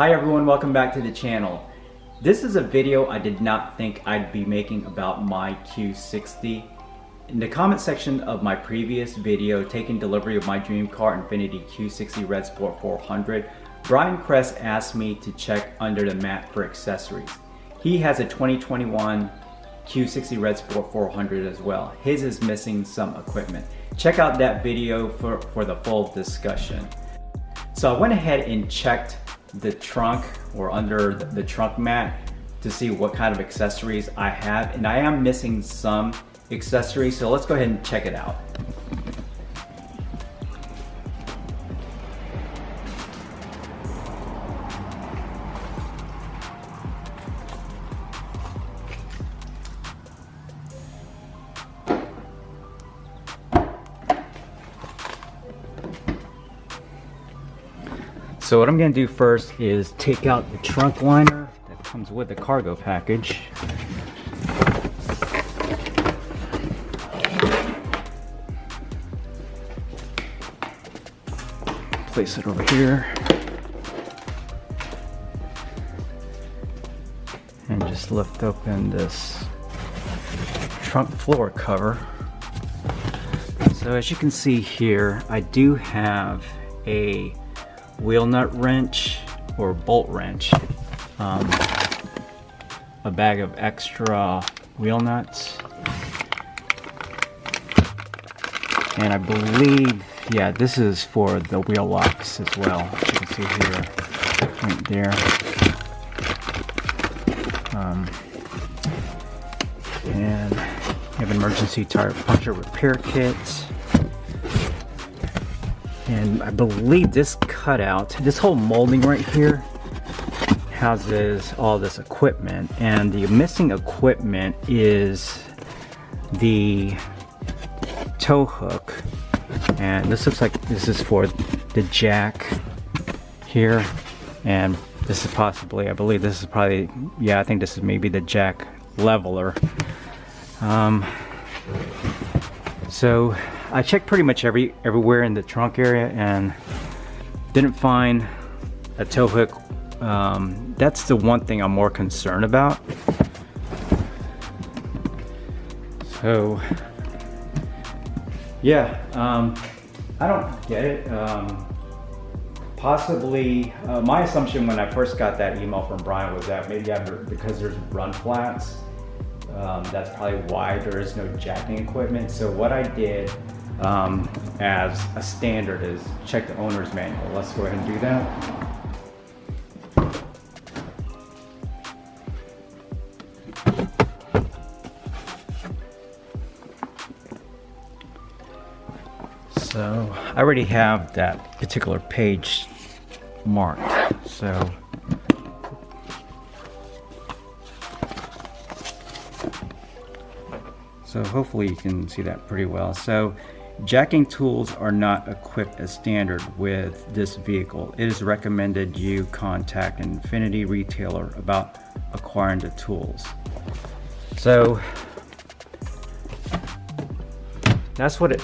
Hi everyone, welcome back to the channel. This is a video I did not think I'd be making about my Q60. In the comment section of my previous video, taking delivery of my dream car, Infiniti Q60 Red Sport 400, Brian Kress asked me to check under the mat for accessories. He has a 2021 Q60 Red Sport 400 as well. His is missing some equipment. Check out that video for the full discussion. So I went ahead and checked the trunk or under the trunk mat to see what kind of accessories I have, and I am missing some accessories, so let's go ahead and check it out. So what I'm going to do first is take out the trunk liner that comes with the cargo package. Place it over here. And just lift open this trunk floor cover. So as you can see here, I do have a wheel nut wrench or bolt wrench, a bag of extra wheel nuts, and I believe, yeah, this is for the wheel locks as well, as you can see here, right there. And we have an emergency tire puncture repair kit. And I believe this cutout, this whole molding right here, houses all this equipment. And the missing equipment is the tow hook. And this looks like this is for the jack here. And this is possibly, I believe this is probably, yeah, I think this is maybe the jack leveler. So I checked pretty much everywhere in the trunk area and didn't find a tow hook. That's the one thing I'm more concerned about. So yeah, I don't get it. Possibly, my assumption when I first got that email from Brian was that maybe because there's run flats, that's probably why there is no jacking equipment. So what I did as a standard is check the owner's manual. Let's go ahead and do that. So I already have that particular page marked. So hopefully you can see that pretty well. So jacking tools are not equipped as standard with this vehicle. It is recommended you contact an Infiniti retailer about acquiring the tools. So that's what it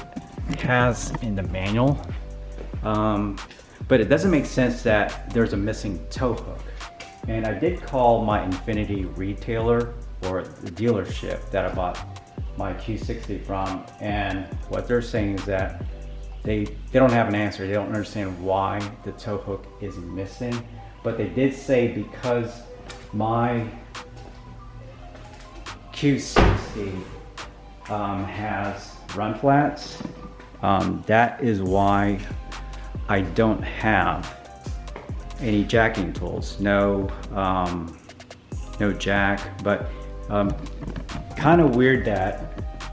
has in the manual. But it doesn't make sense that there's a missing tow hook. And I did call my Infiniti retailer or the dealership that I bought my Q60 from, and what they're saying is that they don't have an answer. They don't understand why the tow hook is missing, but they did say because my Q60 has run flats, that is why I don't have any jacking tools. No jack, but kind of weird that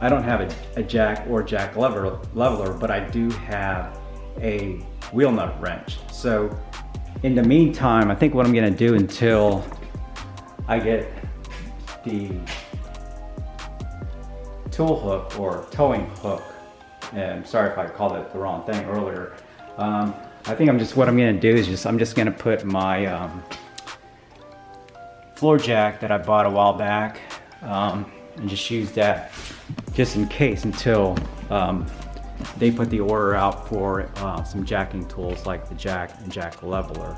I don't have a jack or jack leveler, but I do have a wheel nut wrench. So in the meantime, I think what I'm gonna do until I get the tool hook or towing hook, and sorry if I called it the wrong thing earlier, I think what I'm gonna do is I'm just gonna put my floor jack that I bought a while back, and just use that just in case until they put the order out for some jacking tools like the jack and jack leveler.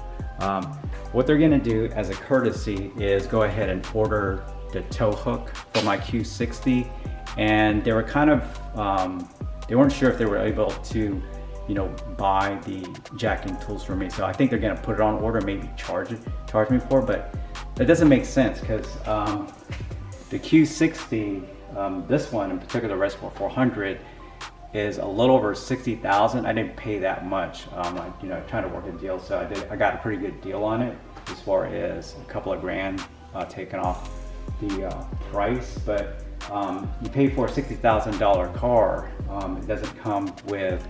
What they're gonna do as a courtesy is go ahead and order the tow hook for my Q60, and they were kind of, they weren't sure if they were able to, you know, buy the jacking tools for me. So I think they're gonna put it on order, maybe charge me for it, but that doesn't make sense because the Q60, this one in particular, the Reservoir 400, is a little over 60,000. I didn't pay that much. You know, trying to work a deal, so I got a pretty good deal on it as far as a couple of grand taken off the price. But you pay for a $60,000 car. It doesn't come with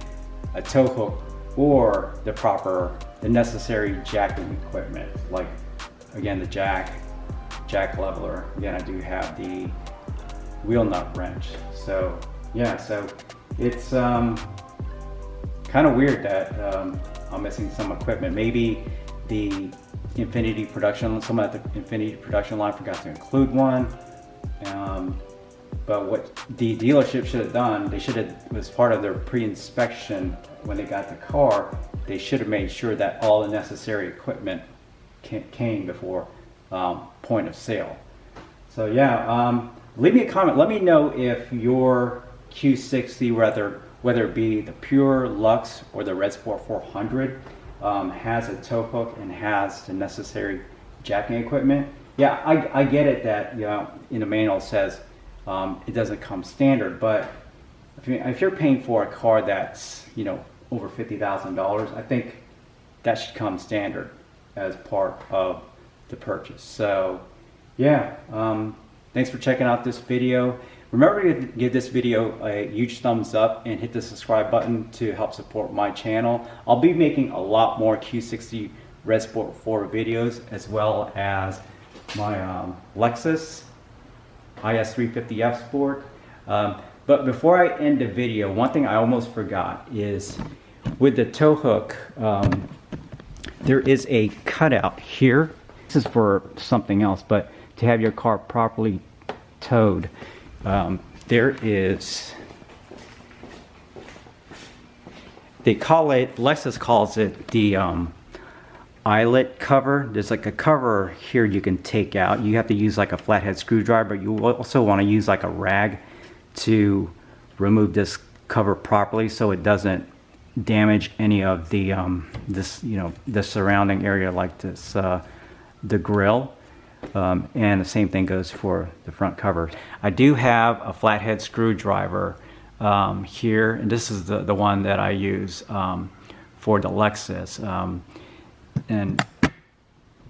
a tow hook or the necessary jacking equipment, like again the jack leveler. Again, I do have the wheel nut wrench. So yeah, so it's kind of weird that I'm missing some equipment. Maybe the Infiniti production, someone at the Infiniti production line forgot to include one. But what the dealership should have done, they should have, as part of their pre-inspection when they got the car, they should have made sure that all the necessary equipment came before point of sale. So yeah, leave me a comment. Let me know if your Q60, whether it be the Pure Luxe or the Reservoir 400, has a tow hook and has the necessary jacking equipment. Yeah, I get it that, you know, in the manual it says it doesn't come standard, but if you're paying for a car that's, you know, over $50,000, I think that should come standard as part of the purchase. So yeah, thanks for checking out this video. Remember to give this video a huge thumbs up and hit the subscribe button to help support my channel. I'll be making a lot more Q60 Red Sport 4 videos, as well as my Lexus IS350F Sport. But before I end the video, one thing I almost forgot is with the tow hook, there is a cutout here. This is for something else, but to have your car properly towed, there is, they call it, Lexus calls it the eyelet cover. There's like a cover here you can take out. You have to use like a flathead screwdriver. You also want to use like a rag to remove this cover properly so it doesn't damage any of the the surrounding area, like this the grill. And the same thing goes for the front cover. I do have a flathead screwdriver here, and this is the one that I use for the Lexus. And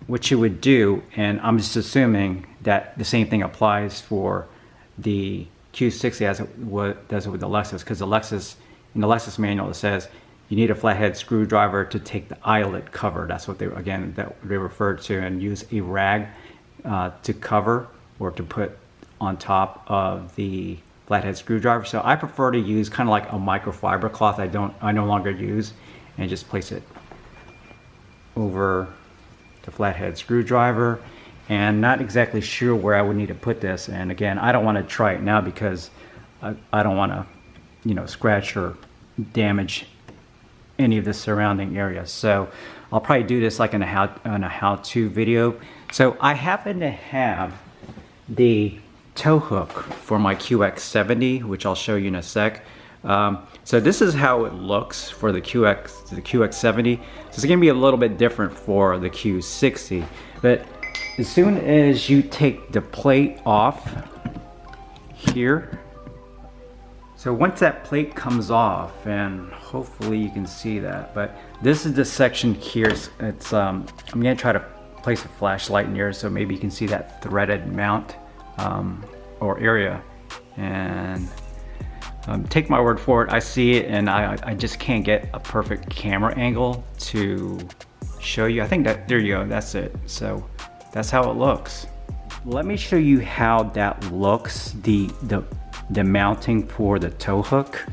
what you would do, and I'm just assuming that the same thing applies for the Q60 as it does it with the Lexus, because the Lexus, in the Lexus manual, it says you need a flathead screwdriver to take the eyelet cover. That's what they refer to, and use a rag to cover or to put on top of the flathead screwdriver. So I prefer to use kind of like a microfiber cloth I no longer use, and just place it over the flathead screwdriver. And not exactly sure where I would need to put this, and again, I don't want to try it now because I don't want to, you know, scratch or damage any of the surrounding areas. So I'll probably do this like in a how-to video. So I happen to have the tow hook for my QX70, which I'll show you in a sec. So this is how it looks for the QX70. So it's going to be a little bit different for the Q60. But as soon as you take the plate off here, so once that plate comes off, and hopefully you can see that, but this is the section here. It's I'm going to try to place a flashlight in here so maybe you can see that threaded mount or area, and take my word for it, I see it, and I just can't get a perfect camera angle to show you. I think that, there you go, that's it. So that's how it looks. Let me show you how that looks, the mounting for the tow hook.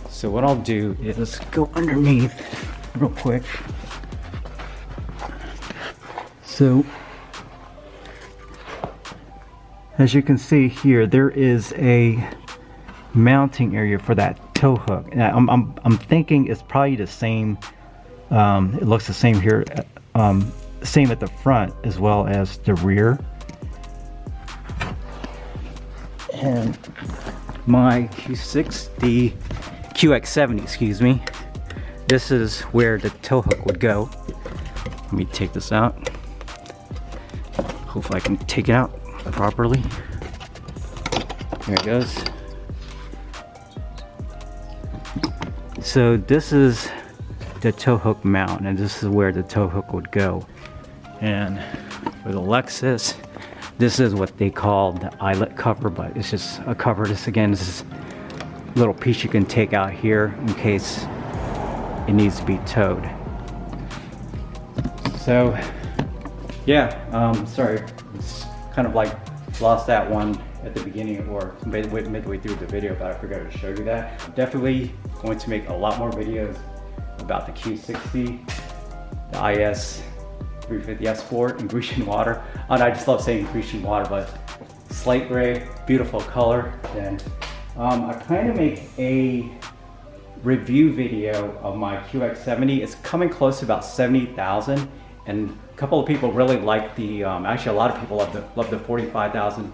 So what I'll do is, let's go underneath real quick. So As you can see here, there is a mounting area for that tow hook. And I'm thinking it's probably the same. It looks the same here. Same at the front as well as the rear. And my Q60, QX70, excuse me. This is where the tow hook would go. Let me take this out. Hopefully I can take it out properly. There it goes. So this is the tow hook mount, and this is where the tow hook would go. And for the Lexus, this is what they call the eyelet cover, but it's just a cover. This again is a little piece you can take out here in case it needs to be towed. So yeah, sorry, it's kind of like lost that one at the beginning or midway through the video, but I forgot to show you that. I'm definitely going to make a lot more videos about the Q60, the IS 350 Sport in Grecian water. And I just love saying Grecian water, but slate gray, beautiful color. And I plan to make a review video of my QX70. It's coming close to about 70,000, and a couple of people really like the, actually a lot of people love the 45,000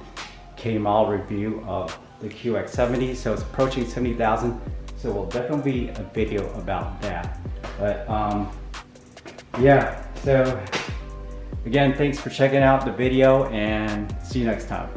K mile review of the QX70, so it's approaching 70,000, so we'll definitely be a video about that. But yeah, so again, thanks for checking out the video, and see you next time.